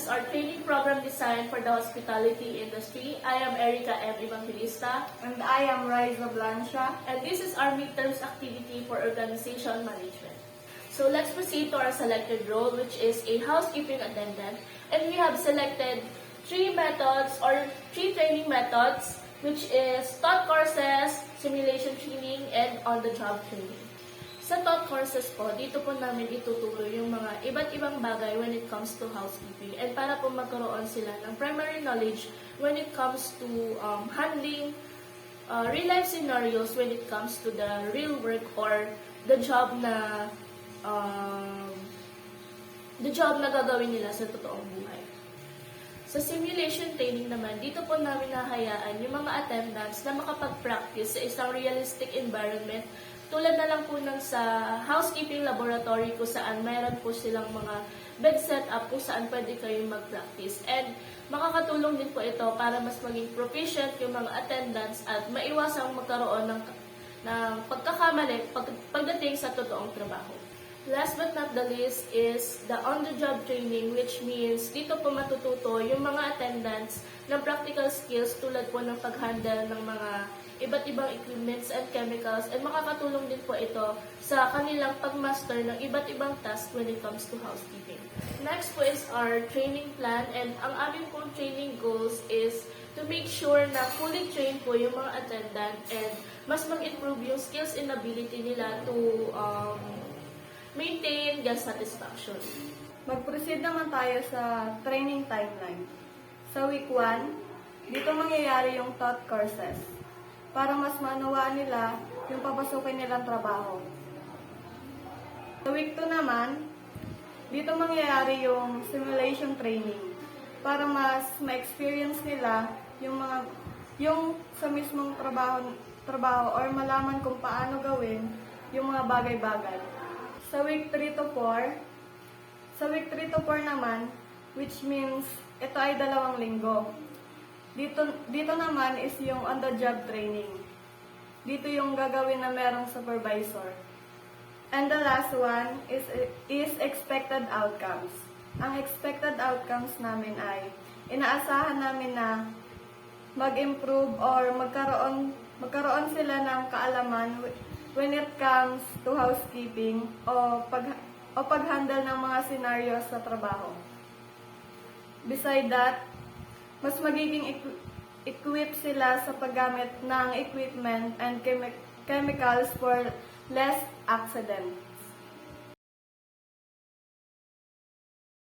our training program designed for the hospitality industry. I am Erica M. Evangelista. And I am Riza Blancha. And this is our midterms activity for organization management. So let's proceed to our selected role, which is a housekeeping attendant. And we have selected three training methods, which is thought courses, simulation training, and on-the-job training. Sa thought courses po, dito po namin ituturo yung mga iba't ibang bagay when it comes to housekeeping and para po magkaroon sila ng primary knowledge when it comes to handling real-life scenarios when it comes to the real work or the job na gagawin nila sa totoong buhay. Sa simulation training naman, dito po namin nahayaan yung mga attendants na makapag-practice sa isang realistic environment tulad na lang po ng sa housekeeping laboratory kung saan mayroon po silang mga bed setup kung saan pwede kayong mag-practice. And makakatulong din po ito para mas maging proficient yung mga attendants at maiwasang magkaroon ng pagkakamali pagdating sa totoong trabaho. Last but not the least is the on-the-job training, which means dito po matututo yung mga attendants ng practical skills tulad po ng pag-handle ng mga iba't ibang equipments and chemicals, and makakatulong din po ito sa kanilang pag-master ng iba't ibang task when it comes to housekeeping. Next po is our training plan, and ang aming pong training goals is to make sure na fully trained po yung mga attendant and mas mag-improve yung skills and ability nila to maintain guest satisfaction. Mag-proceed naman tayo sa training timeline. Sa week 1, dito mangyayari yung thought courses para mas maunawaan nila yung papasukin nilang trabaho. Sa week 2 naman, dito mangyayari yung simulation training para mas ma-experience nila yung sa mismong trabaho or malaman kung paano gawin yung mga bagay-bagay. Sa week 3 to 4 naman, which means ito ay 2 linggo. Dito naman is yung on-the-job training. Dito yung gagawin na merong supervisor. And the last one is expected outcomes. Ang expected outcomes namin ay inaasahan namin na mag-improve or magkaroon sila ng kaalaman when it comes to housekeeping o pag-handle ng mga scenarios sa trabaho. Beside that, mas magiging equip sila sa paggamit ng equipment and chemicals for less accident.